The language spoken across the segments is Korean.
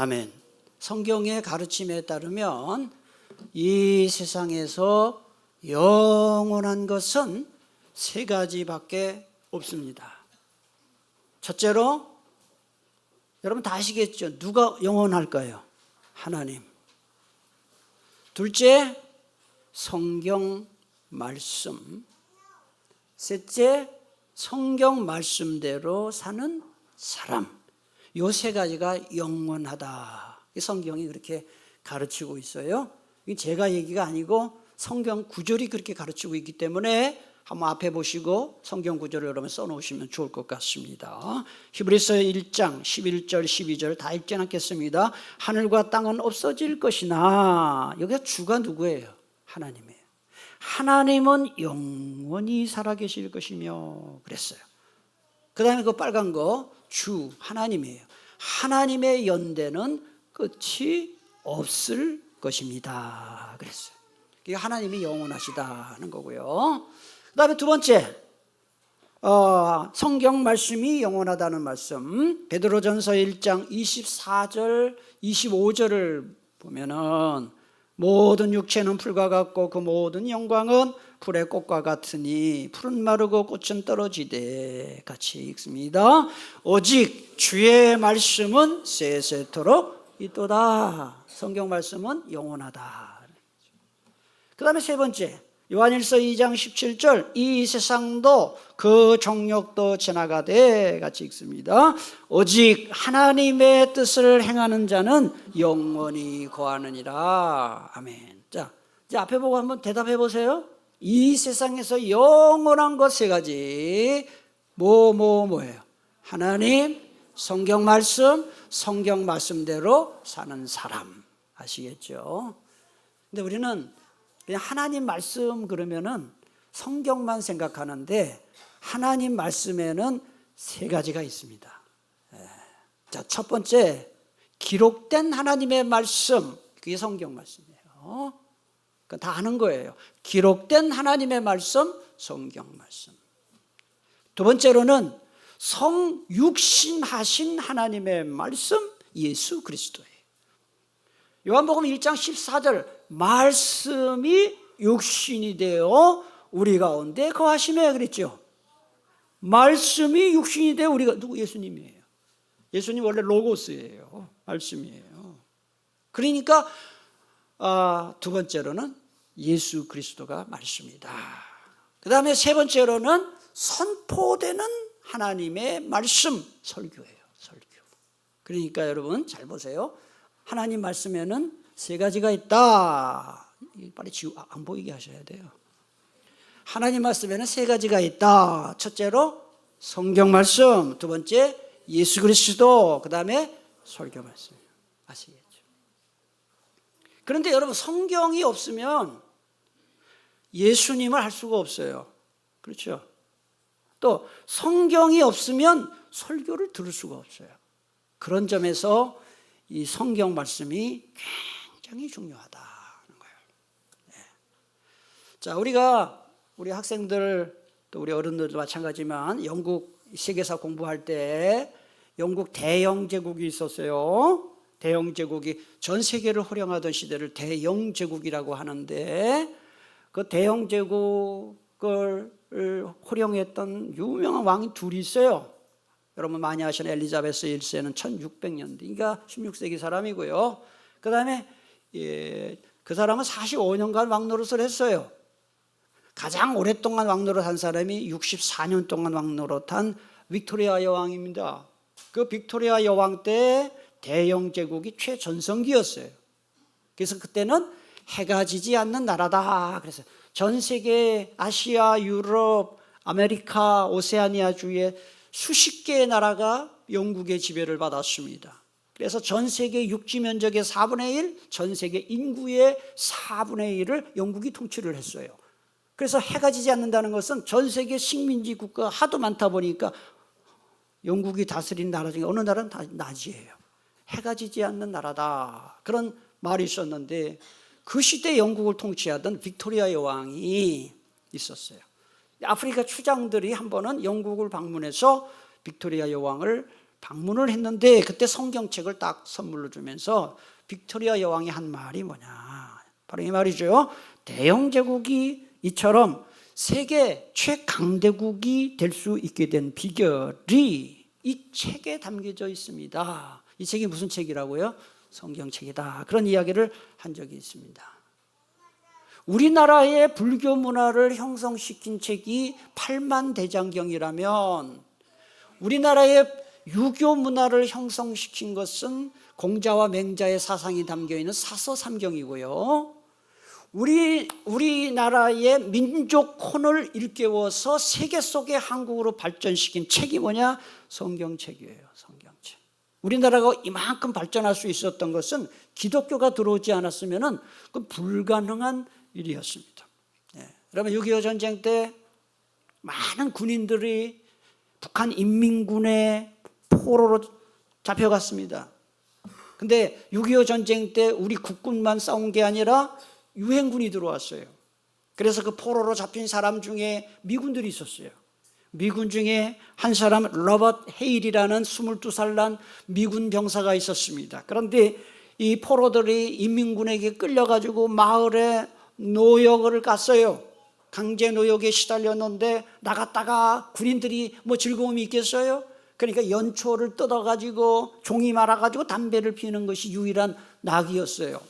아멘. 성경의 가르침에 따르면 이 세상에서 영원한 것은 세 가지밖에 없습니다. 첫째로 여러분 다 아시겠죠? 누가 영원할까요? 하나님. 둘째, 성경 말씀. 셋째, 성경 말씀대로 사는 사람. 이 세 가지가 영원하다. 성경이 그렇게 가르치고 있어요. 이게 제가 얘기가 아니고 성경 구절이 그렇게 가르치고 있기 때문에 한번 앞에 보시고 성경 구절을 여러분 써놓으시면 좋을 것 같습니다. 히브리서 1장 11절 12절 다 읽지 않겠습니다. 하늘과 땅은 없어질 것이나, 여기서 주가 누구예요? 하나님이에요. 하나님은 영원히 살아계실 것이며 그랬어요. 그 다음에 그 빨간 거 주 하나님이에요. 하나님의 연대는 끝이 없을 것입니다 그랬어요. 이게 하나님이 영원하시다는 거고요. 그 다음에 두 번째, 성경 말씀이 영원하다는 말씀. 베드로전서 1장 24절 25절을 보면은 모든 육체는 풀과 같고 그 모든 영광은 풀의 꽃과 같으니 풀은 마르고 꽃은 떨어지되 같이 읽습니다. 오직 주의 말씀은 세세토록 있도다. 성경 말씀은 영원하다. 그 다음에 세 번째, 요한일서 2장 17절 이 세상도 그 정욕도 지나가되 같이 읽습니다. 오직 하나님의 뜻을 행하는 자는 영원히 거하느니라. 아멘. 자, 이제 앞에 보고 한번 대답해 보세요. 이 세상에서 영원한 것 세 가지 뭐예요? 하나님, 성경 말씀, 성경 말씀대로 사는 사람. 아시겠죠? 근데 우리는 그냥 하나님 말씀 그러면은 성경만 생각하는데 하나님 말씀에는 세 가지가 있습니다. 자, 첫 번째, 기록된 하나님의 말씀, 그게 성경 말씀이에요. 다 아는 거예요. 기록된 하나님의 말씀, 성경 말씀. 두 번째로는 성육신하신 하나님의 말씀, 예수 그리스도예요. 요한복음 1장 14절 말씀이 육신이 되어 우리 가운데 거하시며 그랬죠. 말씀이 육신이 되어 우리가 누구? 예수님이에요. 예수님 원래 로고스예요. 말씀이에요. 그러니까 두 번째로는 예수 그리스도가 말씀이다. 그 다음에 세 번째로는 선포되는 하나님의 말씀, 설교예요. 설교. 그러니까 여러분 잘 보세요. 하나님 말씀에는 세 가지가 있다. 빨리 안 보이게 하셔야 돼요. 하나님 말씀에는 세 가지가 있다. 첫째로 성경 말씀, 두 번째 예수 그리스도, 그 다음에 설교 말씀. 아시겠죠? 그런데 여러분 성경이 없으면 예수님을 알 수가 없어요. 그렇죠? 또 성경이 없으면 설교를 들을 수가 없어요. 그런 점에서 이 성경 말씀이 굉장히 중요하다는 거예요. 네. 자, 우리 학생들 또 우리 어른들도 마찬가지지만 영국 세계사 공부할 때 영국 대영제국이 있었어요. 대영제국이 전 세계를 호령하던 시대를 대영제국이라고 하는데 그 대영제국을 호령했던 유명한 왕이 둘이 있어요. 여러분 많이 아시는 엘리자베스 1세는 1600년대, 그러니까 16세기 사람이고요. 그 다음에 그 사람은 45년간 왕노릇을 했어요. 가장 오랫동안 왕노릇한 사람이 64년 동안 왕노릇한 빅토리아 여왕입니다. 그 빅토리아 여왕 때 대영제국이 최전성기였어요. 그래서 그때는 해가 지지 않는 나라다. 그래서 전 세계 아시아, 유럽, 아메리카, 오세아니아 주의 수십 개의 나라가 영국의 지배를 받았습니다. 그래서 전 세계 육지 면적의 4분의 1, 전 세계 인구의 4분의 1을 영국이 통치를 했어요. 그래서 해가 지지 않는다는 것은 전 세계 식민지 국가가 하도 많다 보니까 영국이 다스린 나라 중에 어느 나라는 다 낮이에요. 해가 지지 않는 나라다. 그런 말이 있었는데 그 시대 영국을 통치하던 빅토리아 여왕이 있었어요. 아프리카 추장들이 한 번은 영국을 방문해서 빅토리아 여왕을 방문을 했는데 그때 성경책을 딱 선물로 주면서 빅토리아 여왕이 한 말이 뭐냐, 바로 이 말이죠. 대영 제국이 이처럼 세계 최강대국이 될 수 있게 된 비결이 이 책에 담겨져 있습니다. 이 책이 무슨 책이라고요? 성경책이다. 그런 이야기를 한 적이 있습니다. 우리나라의 불교 문화를 형성시킨 책이 팔만대장경이라면 우리나라의 유교 문화를 형성시킨 것은 공자와 맹자의 사상이 담겨있는 사서삼경이고요. 우리나라의 민족혼을 일깨워서 세계 속의 한국으로 발전시킨 책이 뭐냐? 성경책이에요. 성경책. 우리나라가 이만큼 발전할 수 있었던 것은 기독교가 들어오지 않았으면 그 불가능한 일이었습니다. 여러분 6.25 전쟁 때 많은 군인들이 북한 인민군의 포로로 잡혀갔습니다. 근데 6.25 전쟁 때 우리 국군만 싸운 게 아니라 유엔군이 들어왔어요. 그래서 그 포로로 잡힌 사람 중에 미군들이 있었어요. 미군 중에 한 사람 로버트 헤일이라는 22살 난 미군 병사가 있었습니다. 그런데 이 포로들이 인민군에게 끌려가지고 마을에 노역을 갔어요. 강제 노역에 시달렸는데 나갔다가 군인들이 뭐 즐거움이 있겠어요? 그러니까 연초를 뜯어가지고 종이 말아가지고 담배를 피우는 것이 유일한 낙이었어요.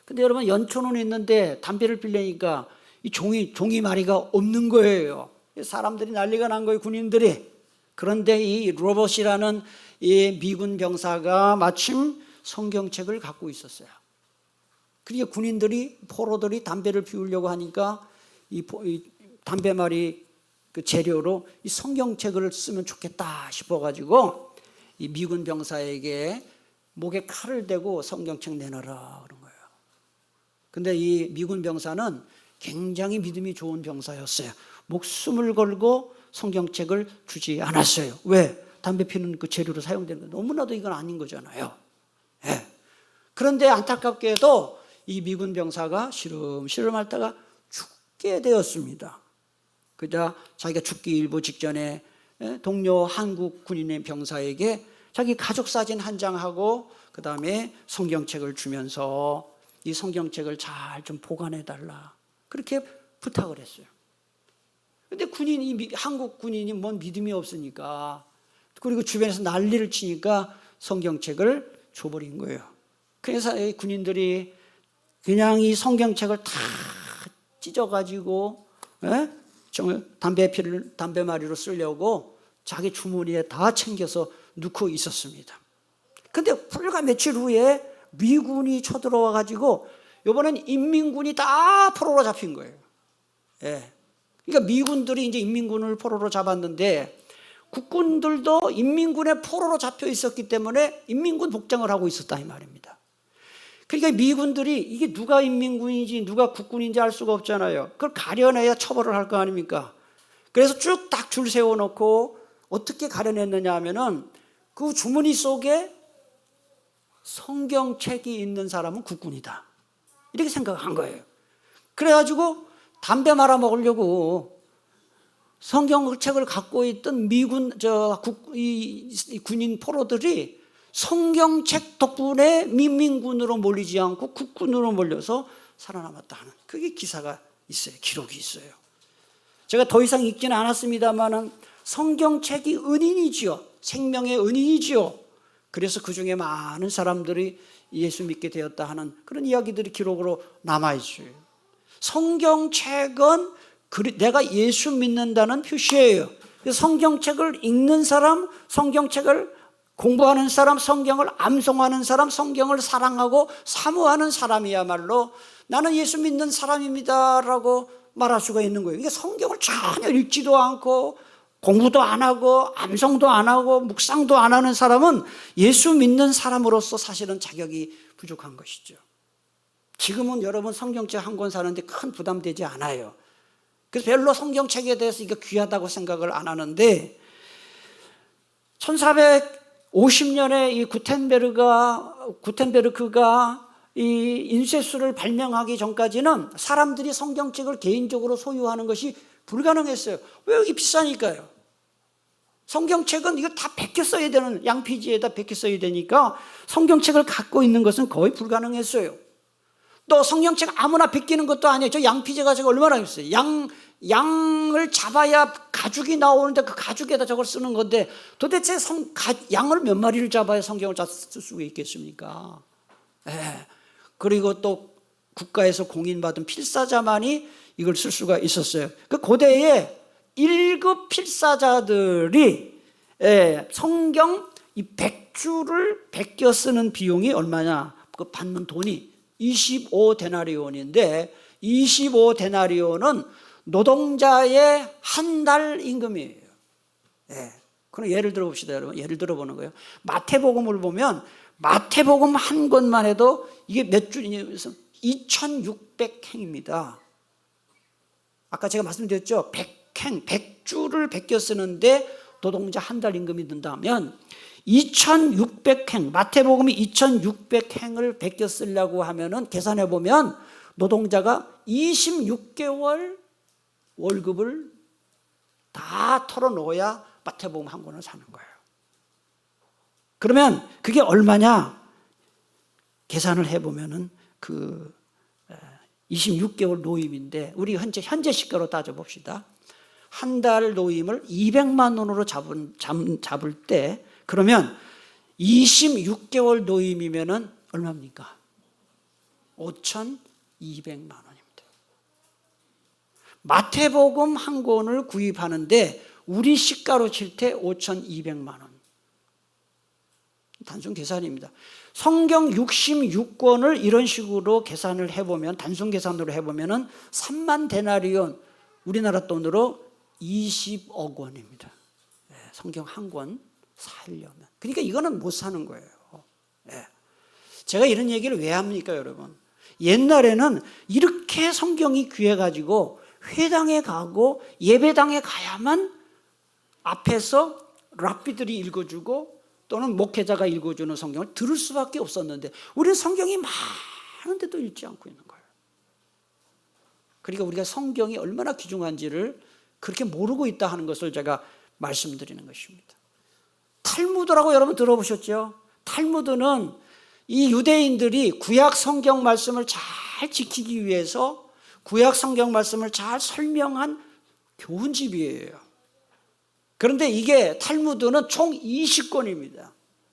근데 여러분 연초는 있는데 담배를 피려니까 이 종이 마리가 없는 거예요. 사람들이 난리가 난 거예요, 군인들이. 그런데 이 로봇이라는 이 미군 병사가 마침 성경책을 갖고 있었어요. 그러니까 군인들이 포로들이 담배를 피우려고 하니까 이 담배말이 그 재료로 이 성경책을 쓰면 좋겠다 싶어가지고 이 미군 병사에게 목에 칼을 대고 성경책 내놔라 그런 거예요. 근데 이 미군 병사는 굉장히 믿음이 좋은 병사였어요. 목숨을 걸고 성경책을 주지 않았어요. 왜? 담배 피우는 그 재료로 사용되는 거 너무나도 이건 아닌 거잖아요. 네. 그런데 안타깝게도 이 미군 병사가 시름시름 앓다가 죽게 되었습니다. 그자 자기가 죽기 일보 직전에 동료 한국 군인의 병사에게 자기 가족 사진 한 장하고 그 다음에 성경책을 주면서 이 성경책을 잘 좀 보관해 달라 그렇게 부탁을 했어요. 그런데 한국 군인이 뭔 믿음이 없으니까 그리고 주변에서 난리를 치니까 성경책을 줘버린 거예요. 그래서 이 군인들이 그냥 이 성경책을 다 찢어가지고 담배마리로 쓰려고 자기 주머니에 다 챙겨서 넣고 있었습니다. 근데 불과 며칠 후에 미군이 쳐들어와 가지고 이번엔 인민군이 다 포로로 잡힌 거예요. 그러니까 미군들이 이제 인민군을 포로로 잡았는데 국군들도 인민군의 포로로 잡혀 있었기 때문에 인민군 복장을 하고 있었다 이 말입니다. 그러니까 미군들이 이게 누가 인민군인지 누가 국군인지 알 수가 없잖아요. 그걸 가려내야 처벌을 할 거 아닙니까? 그래서 쭉 딱 줄 세워놓고 어떻게 가려냈느냐 하면은 그 주머니 속에 성경책이 있는 사람은 국군이다 이렇게 생각한 거예요. 그래가지고 담배 말아 먹으려고 성경책을 갖고 있던 군인 포로들이 성경책 덕분에 민민군으로 몰리지 않고 국군으로 몰려서 살아남았다 하는 그게 기사가 있어요. 기록이 있어요. 제가 더 이상 읽지는 않았습니다만 성경책이 은인이지요. 생명의 은인이지요. 그래서 그 중에 많은 사람들이 예수 믿게 되었다 하는 그런 이야기들이 기록으로 남아있어요. 성경책은 내가 예수 믿는다는 표시예요. 성경책을 읽는 사람, 성경책을 공부하는 사람, 성경을 암송하는 사람, 성경을 사랑하고 사모하는 사람이야말로 나는 예수 믿는 사람입니다라고 말할 수가 있는 거예요. 이게 성경을 전혀 읽지도 않고 공부도 안 하고 암송도 안 하고 묵상도 안 하는 사람은 예수 믿는 사람으로서 사실은 자격이 부족한 것이죠. 지금은 여러분 성경책 한 권 사는데 큰 부담되지 않아요. 그래서 별로 성경책에 대해서 이게 귀하다고 생각을 안 하는데 1450년에 이 구텐베르크가 이 인쇄술을 발명하기 전까지는 사람들이 성경책을 개인적으로 소유하는 것이 불가능했어요. 왜? 여기 비싸니까요. 성경책은 이거 다 베껴 써야 되는, 양피지에다 베껴 써야 되니까 성경책을 갖고 있는 것은 거의 불가능했어요. 또 성경책 아무나 베끼는 것도 아니에요. 저 양피지 가지고 얼마나 했어요. 양을 잡아야 가죽이 나오는데 그 가죽에다 저걸 쓰는 건데 도대체 양을 몇 마리를 잡아야 성경을 다 쓸 수가 있겠습니까? 예. 그리고 또 국가에서 공인받은 필사자만이 이걸 쓸 수가 있었어요. 그 고대에 1급 필사자들이 성경 이 100주를 베껴 쓰는 비용이 얼마냐? 그 받는 돈이 25데나리온인데 25데나리온은 노동자의 한 달 임금이에요. 그럼 예를 들어 봅시다, 여러분. 예를 들어 보는 거예요. 마태복음을 보면 마태복음 한 권만 해도 이게 몇 줄이냐면 2600행입니다. 아까 제가 말씀드렸죠. 100주를 베껴 쓰는데 노동자 한 달 임금이 든다면 2600행, 마태복음이 2600행을 베껴 쓰려고 하면은 계산해 보면 노동자가 26개월 월급을 다 털어놓아야 마태복음 한 권을 사는 거예요. 그러면 그게 얼마냐? 계산을 해보면은 그 26개월 노임인데 우리 현재 시가로 따져봅시다. 한 달 노임을 200만 원으로 잡을 때 그러면 26개월 노임이면은 얼마입니까? 5,200만 원입니다. 마태복음 한 권을 구입하는데 우리 시가로 칠 때 5,200만 원. 단순 계산입니다. 성경 66권을 이런 식으로 계산을 해보면, 단순 계산으로 해보면은 3만 데나리온, 우리나라 돈으로 20억 원입니다. 성경 한 권 살려면. 그러니까 이거는 못 사는 거예요. 제가 이런 얘기를 왜 합니까, 여러분? 옛날에는 이렇게 성경이 귀해가지고 회당에 가고 예배당에 가야만 앞에서 랍비들이 읽어주고 또는 목회자가 읽어주는 성경을 들을 수밖에 없었는데 우리는 성경이 많은데도 읽지 않고 있는 거예요. 그러니까 우리가 성경이 얼마나 귀중한지를 그렇게 모르고 있다 하는 것을 제가 말씀드리는 것입니다. 탈무드라고 여러분 들어보셨죠? 탈무드는 이 유대인들이 구약 성경 말씀을 잘 지키기 위해서 구약 성경 말씀을 잘 설명한 교훈집이에요. 그런데 이게 탈무드는 총 20권입니다.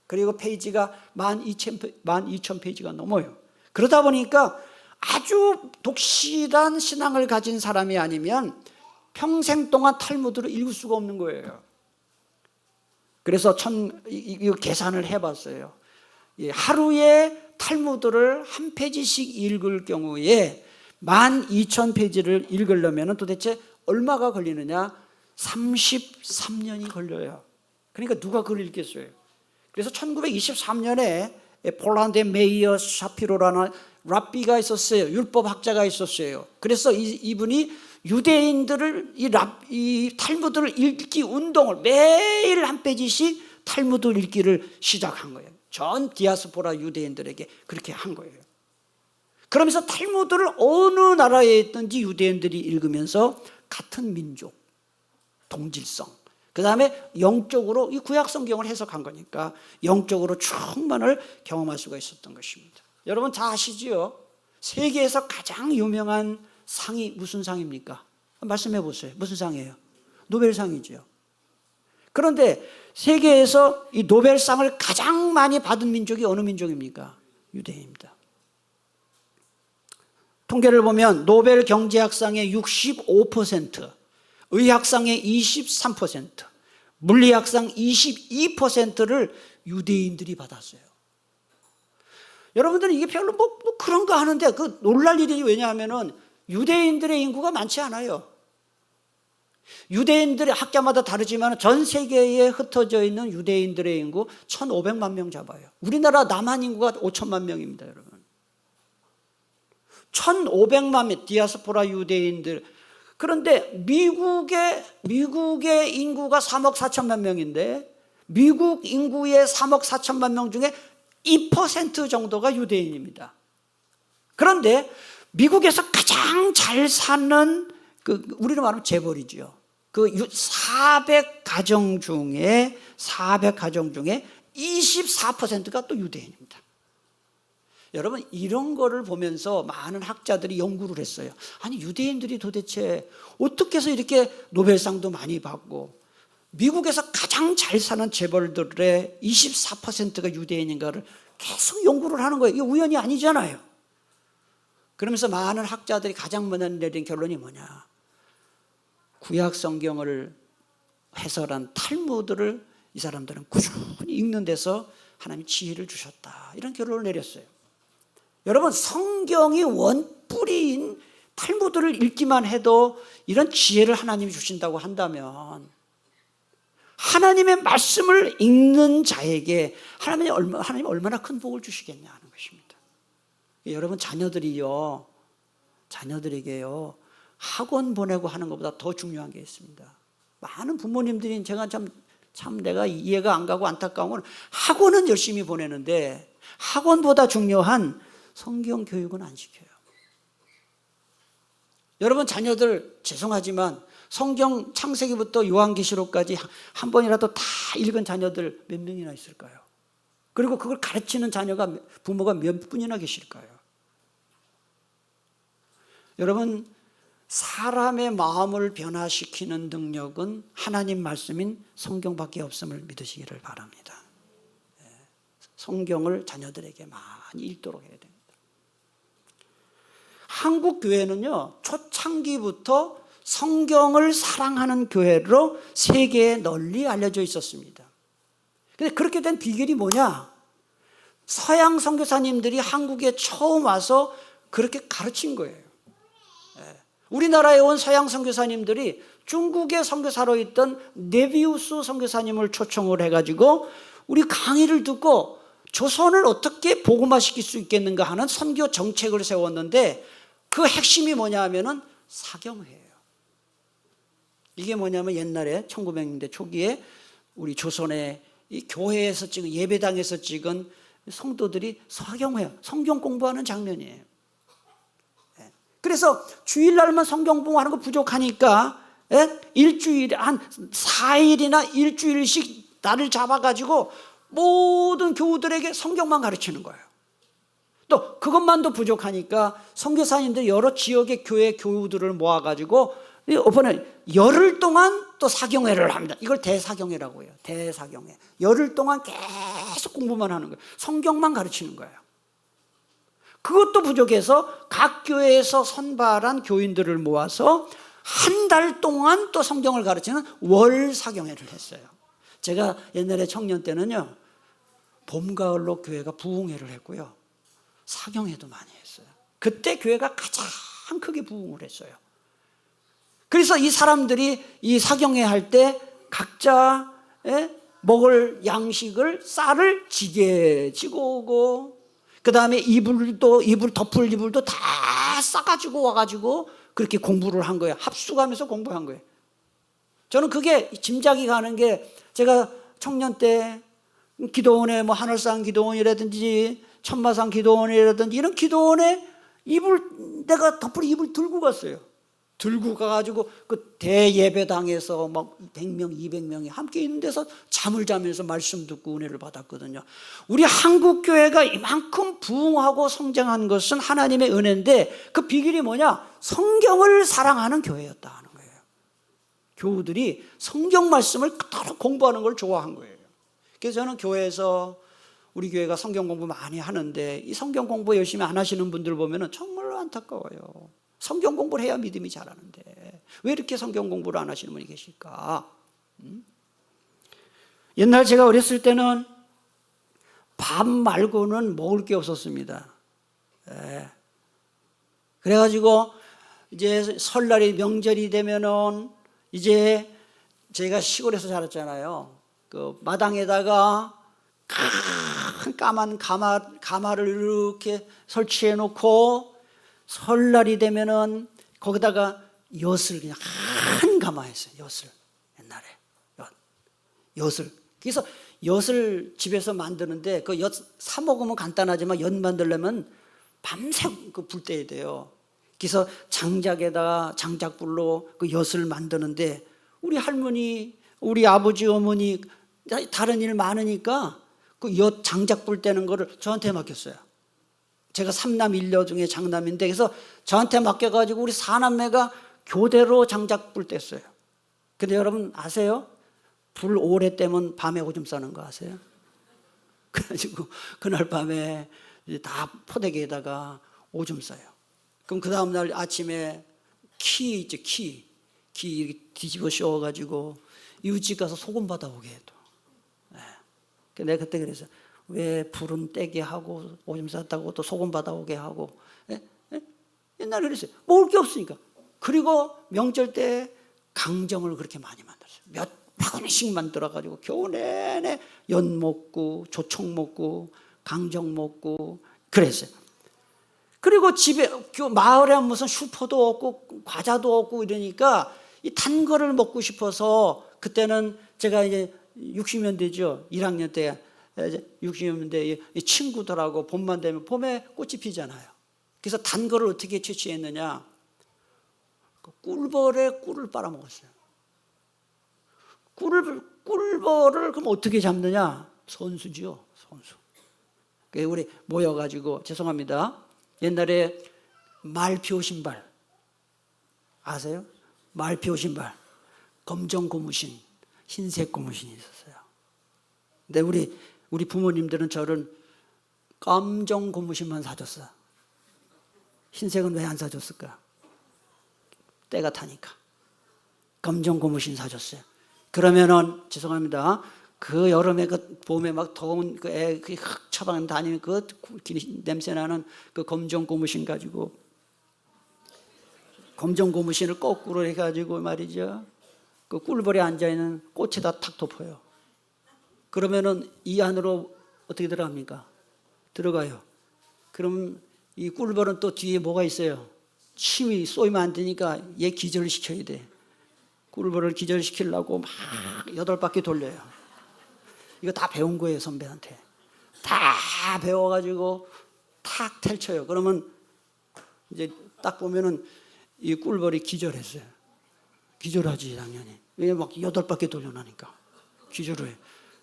그리고 페이지가 12,000페이지가 넘어요. 그러다 보니까 아주 독실한 신앙을 가진 사람이 아니면 평생 동안 탈무드를 읽을 수가 없는 거예요. 그래서 이거 계산을 해봤어요. 하루에 탈무드를 한 페이지씩 읽을 경우에 12,000페이지를 읽으려면 도대체 얼마가 걸리느냐? 33년이 걸려요. 그러니까 누가 그걸 읽겠어요? 그래서 1923년에 폴란드의 메이어 샤피로라는 랍비가 있었어요. 율법학자가 있었어요. 그래서 이분이 유대인들을 이 탈무드를 읽기 운동을 매일 한 페이지씩 탈무드 읽기를 시작한 거예요. 전 디아스포라 유대인들에게 그렇게 한 거예요. 그러면서 탈무드를 어느 나라에 있든지 유대인들이 읽으면서 같은 민족, 동질성, 그 다음에 영적으로 이 구약 성경을 해석한 거니까 영적으로 충만을 경험할 수가 있었던 것입니다. 여러분 다 아시지요? 세계에서 가장 유명한 상이 무슨 상입니까? 말씀해 보세요. 무슨 상이에요? 노벨상이죠. 그런데 세계에서 이 노벨상을 가장 많이 받은 민족이 어느 민족입니까? 유대인입니다. 통계를 보면 노벨 경제학상의 65%, 의학상의 23%, 물리학상 22%를 유대인들이 받았어요. 여러분들은 이게 별로 뭐 그런 거 하는데 그 놀랄 일이 왜냐하면은 유대인들의 인구가 많지 않아요. 유대인들의 학자마다 다르지만 전 세계에 흩어져 있는 유대인들의 인구 1,500만 명 잡아요. 우리나라 남한 인구가 5천만 명입니다, 여러분. 1,500만 명 디아스포라 유대인들. 그런데 미국의 인구가 3억 4천만 명인데 미국 인구의 3억 4천만 명 중에 2% 정도가 유대인입니다. 그런데 미국에서 가장 잘 사는 우리로 말하면 재벌이죠. 그 400가정 중에 24%가 또 유대인입니다. 여러분, 이런 거를 보면서 많은 학자들이 연구를 했어요. 아니, 유대인들이 도대체 어떻게 해서 이렇게 노벨상도 많이 받고 미국에서 가장 잘 사는 재벌들의 24%가 유대인인가를 계속 연구를 하는 거예요. 이게 우연이 아니잖아요. 그러면서 많은 학자들이 가장 먼저 내린 결론이 뭐냐, 구약 성경을 해설한 탈무드를 이 사람들은 꾸준히 읽는 데서 하나님이 지혜를 주셨다, 이런 결론을 내렸어요. 여러분, 성경이 원뿌리인 탈무드를 읽기만 해도 이런 지혜를 하나님이 주신다고 한다면, 하나님의 말씀을 읽는 자에게 하나님이 얼마나 큰 복을 주시겠냐 하는 것입니다. 여러분, 자녀들에게요, 학원 보내고 하는 것보다 더 중요한 게 있습니다. 많은 부모님들이, 제가 참 내가 이해가 안 가고 안타까운 건, 학원은 열심히 보내는데 학원보다 중요한 성경 교육은 안 시켜요. 여러분, 자녀들 죄송하지만 성경 창세기부터 요한계시록까지 한 번이라도 다 읽은 자녀들 몇 명이나 있을까요? 그리고 그걸 가르치는 부모가 몇 분이나 계실까요? 여러분, 사람의 마음을 변화시키는 능력은 하나님 말씀인 성경밖에 없음을 믿으시기를 바랍니다. 성경을 자녀들에게 많이 읽도록 해야 됩니다. 한국 교회는요, 초창기부터 성경을 사랑하는 교회로 세계에 널리 알려져 있었습니다. 근데 그렇게 된 비결이 뭐냐? 서양 선교사님들이 한국에 처음 와서 그렇게 가르친 거예요. 우리나라에 온 서양 선교사님들이 중국에 선교사로 있던 네비우스 선교사님을 초청을 해가지고 우리 강의를 듣고 조선을 어떻게 복음화시킬 수 있겠는가 하는 선교 정책을 세웠는데, 그 핵심이 뭐냐 하면은 사경회예요. 이게 뭐냐면, 옛날에 1900년대 초기에 우리 조선의 이 교회에서 찍은, 예배당에서 찍은 성도들이 사경회, 성경 공부하는 장면이에요. 그래서 주일날만 성경 공부하는 거 부족하니까 일주일에 한 4일이나 일주일씩 날을 잡아가지고 모든 교우들에게 성경만 가르치는 거예요. 또 그것만도 부족하니까 선교사님들 여러 지역의 교회 교우들을 모아가지고 이번에 열흘 동안 또 사경회를 합니다. 이걸 대사경회라고 해요. 대사경회. 열흘 동안 계속 공부만 하는 거예요. 성경만 가르치는 거예요. 그것도 부족해서 각 교회에서 선발한 교인들을 모아서 한 달 동안 또 성경을 가르치는 월 사경회를 했어요. 제가 옛날에 청년 때는요, 봄, 가을로 교회가 부흥회를 했고요, 사경회도 많이 했어요. 그때 교회가 가장 크게 부흥을 했어요. 그래서 이 사람들이 이 사경회 할 때 각자 먹을 양식을, 쌀을 지게 지고 오고, 그 다음에 이불 덮을 이불도 다 싸가지고 와가지고 그렇게 공부를 한 거예요. 합숙하면서 공부한 거예요. 저는 그게 짐작이 가는 게, 제가 청년 때 기도원에 뭐 하늘산 기도원이라든지 천마산 기도원이라든지 이런 기도원에 내가 덮을 이불 들고 갔어요. 들고 가가지고 그 대예배당에서 막 100명, 200명이 함께 있는 데서 잠을 자면서 말씀 듣고 은혜를 받았거든요. 우리 한국 교회가 이만큼 부흥하고 성장한 것은 하나님의 은혜인데, 그 비결이 뭐냐? 성경을 사랑하는 교회였다 하는 거예요. 교우들이 성경 말씀을 그토록 공부하는 걸 좋아한 거예요. 그래서 저는 교회에서, 우리 교회가 성경 공부 많이 하는데 이 성경 공부 열심히 안 하시는 분들 보면 정말로 안타까워요. 성경 공부를 해야 믿음이 자라는데 왜 이렇게 성경 공부를 안 하시는 분이 계실까? 옛날 제가 어렸을 때는 밥 말고는 먹을 게 없었습니다. 그래가지고 이제 설날이, 명절이 되면은, 이제 제가 시골에서 자랐잖아요. 그 마당에다가 큰 까만 가마를 이렇게 설치해 놓고, 설날이 되면은 거기다가 엿을 그냥 한 가마 했어요. 엿을. 옛날에 엿을. 그래서 엿을 집에서 만드는데, 그 엿 사 먹으면 간단하지만 엿 만들려면 밤새 그 불 떼야 돼요. 그래서 장작불로 그 엿을 만드는데 우리 할머니, 우리 아버지, 어머니 다른 일 많으니까 그 엿 장작 불 때는 거를 저한테 맡겼어요. 제가 3남 1녀 중에 장남인데, 그래서 저한테 맡겨가지고 우리 4남매가 교대로 장작 불 뗐어요. 근데 여러분 아세요? 불 오래 떼면 밤에 오줌 싸는 거 아세요? 그래가지고 그날 밤에 다 포대기에다가 오줌 싸요. 그럼 그 다음날 아침에 키 있죠, 키 이렇게 뒤집어 씌워가지고 이웃집 가서 소금 받아오게 해도. 네. 내가 그때 그래서 왜 불은 떼게 하고 오줌 쌌다고 또 소금 받아오게 하고. 옛날에 그랬어요. 먹을 게 없으니까. 그리고 명절 때 강정을 그렇게 많이 만들었어요. 몇 바구니씩 만들어가지고 겨우 내내 연 먹고 조청 먹고 강정 먹고 그랬어요. 그리고 집에 마을에 무슨 슈퍼도 없고 과자도 없고 이러니까 이 단 거를 먹고 싶어서, 그때는 제가 이제 60년대죠. 1학년 때 60년대 친구들하고 봄만 되면 봄에 꽃이 피잖아요. 그래서 단 거를 어떻게 채취했느냐, 꿀벌에 꿀을 빨아먹었어요. 꿀벌을 그럼 어떻게 잡느냐? 선수죠, 선수. 우리 모여가지고, 죄송합니다, 옛날에 말표 신발 아세요? 말표 신발, 검정 고무신, 흰색 고무신이 있었어요. 근데 우리 부모님들은 저를 검정 고무신만 사줬어. 흰색은 왜 안 사줬을까? 때가 타니까. 검정 고무신 사줬어요. 그러면은 죄송합니다, 그 여름에 그 봄에 막 더운 그 흙 처방 다니면 그 냄새 나는 그 검정 고무신 가지고, 검정 고무신을 거꾸로 해가지고 말이죠, 그 꿀벌에 앉아 있는 꽃에다 탁 덮어요. 그러면은 이 안으로 어떻게 들어갑니까? 들어가요. 그럼 이 꿀벌은 또 뒤에 뭐가 있어요? 침이 쏘이면 안 되니까 얘 기절을 시켜야 돼. 꿀벌을 기절시키려고 막 8바퀴 돌려요. 이거 다 배운 거예요, 선배한테. 다 배워가지고 탁 펼쳐요. 그러면 이제 딱 보면은 이 꿀벌이 기절했어요. 기절하지, 당연히. 왜냐면 막 8바퀴 돌려나니까 기절을 해요.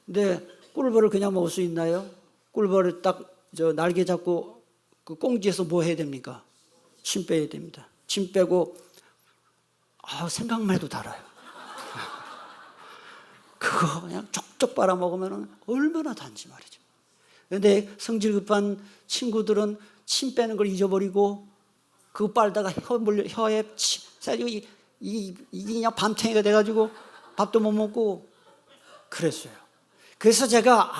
근데 꿀벌을 그냥 먹을 수 있나요? 꿀벌을 딱 날개 잡고 그 꽁지에서 뭐 해야 됩니까? 침 빼야 됩니다. 침 빼고, 생각만 해도 달아요. 그거 그냥 쪽쪽 빨아먹으면 얼마나 단지 말이죠. 그런데 성질 급한 친구들은 침 빼는 걸 잊어버리고 그거 빨다가 혀에 이게 그냥 밤탱이가 돼가지고 밥도 못 먹고 그랬어요. 그래서 제가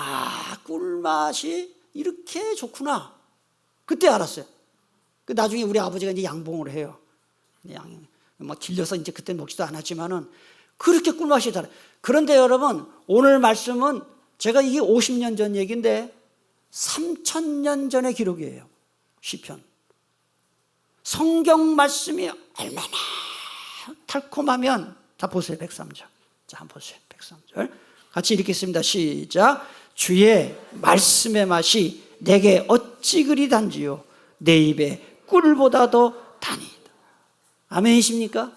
꿀맛이 이렇게 좋구나, 그때 알았어요. 나중에 우리 아버지가 이제 양봉을 해요. 막 길려서 이제 그때 먹지도 않았지만은 그렇게 꿀맛이 달아요. 그런데 여러분, 오늘 말씀은 제가 이게 50년 전 얘기인데 3000년 전의 기록이에요. 시편. 성경 말씀이 얼마나 달콤하면, 다 보세요. 103절. 자, 한번 보세요. 103절. 같이 읽겠습니다. 시작. 주의 말씀의 맛이 내게 어찌 그리 단지요, 내 입에 꿀보다도 다니이다. 아멘이십니까?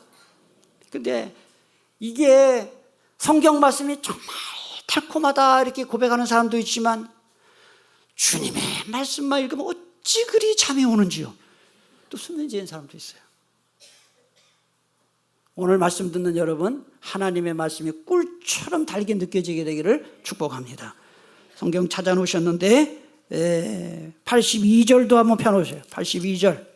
근데 이게 성경 말씀이 정말 달콤하다 이렇게 고백하는 사람도 있지만, 주님의 말씀만 읽으면 어찌 그리 잠이 오는지요, 또 수면 지는 사람도 있어요. 오늘 말씀 듣는 여러분, 하나님의 말씀이 꿀처럼 달게 느껴지게 되기를 축복합니다. 성경 찾아놓으셨는데 82절도 한번 펴놓으세요. 82절.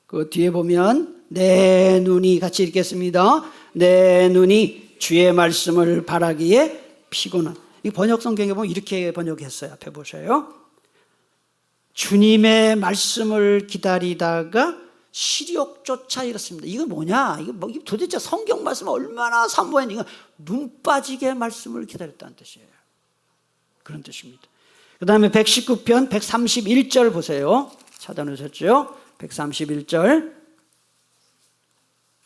그 뒤에 보면 내 눈이, 같이 읽겠습니다. 내 눈이 주의 말씀을 바라기에 피곤한. 이 번역 성경에 보면 이렇게 번역했어요. 앞에 보세요. 주님의 말씀을 기다리다가 시력조차 잃었습니다. 이거 뭐냐? 이거 도대체 성경 말씀 얼마나 사모했는지, 이거 눈 빠지게 말씀을 기다렸다는 뜻이에요. 그런 뜻입니다. 그 다음에 119편 131절 보세요. 찾아놓으셨죠? 131절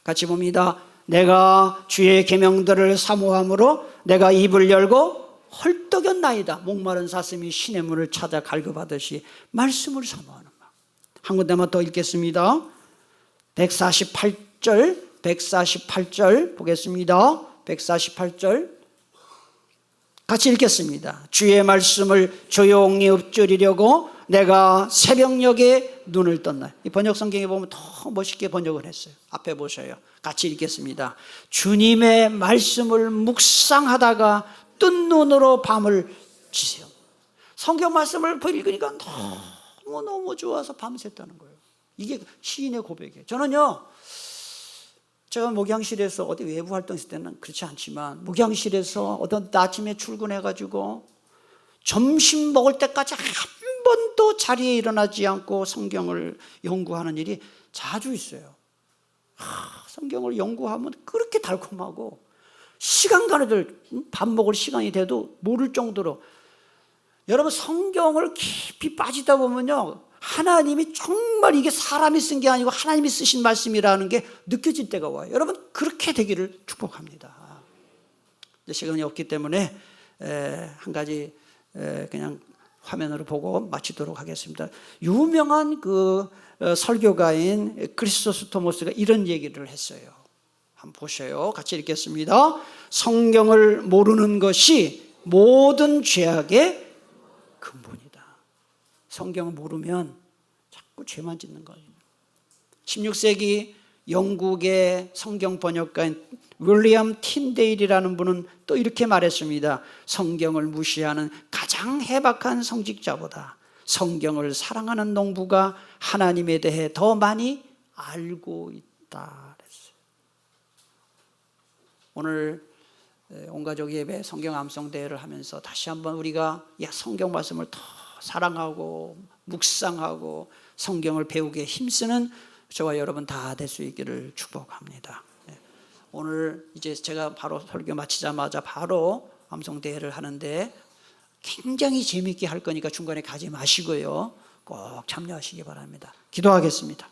같이 봅니다. 내가 주의 계명들을 사모함으로 내가 입을 열고 헐떡였나이다. 목마른 사슴이 신의 문을 찾아 갈급하듯이 말씀을 사모하는 마음. 한 군데만 더 읽겠습니다. 148절 보겠습니다. 148절 같이 읽겠습니다. 주의 말씀을 조용히 읊조리려고 내가 새벽녘에 눈을 떴나. 이 번역 성경에 보면 더 멋있게 번역을 했어요. 앞에 보셔요. 같이 읽겠습니다. 주님의 말씀을 묵상하다가 뜬 눈으로 밤을 지새요. 성경 말씀을 읽으니까 너무너무 좋아서 밤샜다는 거예요. 이게 시인의 고백이에요. 저는요, 제가 목양실에서 어디 외부 활동했을 때는 그렇지 않지만, 목양실에서 어떤 아침에 출근해가지고 점심 먹을 때까지 한 번도 자리에 일어나지 않고 성경을 연구하는 일이 자주 있어요. 성경을 연구하면 그렇게 달콤하고, 시간 가는들 밥 먹을 시간이 돼도 모를 정도로. 여러분, 성경을 깊이 빠지다 보면요, 하나님이 정말 이게 사람이 쓴 게 아니고 하나님이 쓰신 말씀이라는 게 느껴질 때가 와요. 여러분, 그렇게 되기를 축복합니다. 시간이 없기 때문에 한 가지 그냥 화면으로 보고 마치도록 하겠습니다. 유명한 그 설교가인 크리소스토모스가 이런 얘기를 했어요. 한번 보셔요. 같이 읽겠습니다. 성경을 모르는 것이 모든 죄악의 근본이다. 성경을 모르면 자꾸 죄만 짓는 거예요. 16세기 영국의 성경 번역가인 윌리엄 틴데일이라는 분은 또 이렇게 말했습니다. 성경을 무시하는 가장 해박한 성직자보다 성경을 사랑하는 농부가 하나님에 대해 더 많이 알고 있다 그랬어요. 오늘 온가족 예배 성경 암송 대회를 하면서 다시 한번 우리가 성경 말씀을 더 사랑하고 묵상하고 성경을 배우기에 힘쓰는 저와 여러분 다 될 수 있기를 축복합니다. 오늘 이제 제가 바로 설교 마치자마자 바로 암송 대회를 하는데 굉장히 재미있게 할 거니까 중간에 가지 마시고요, 꼭 참여하시기 바랍니다. 기도하겠습니다.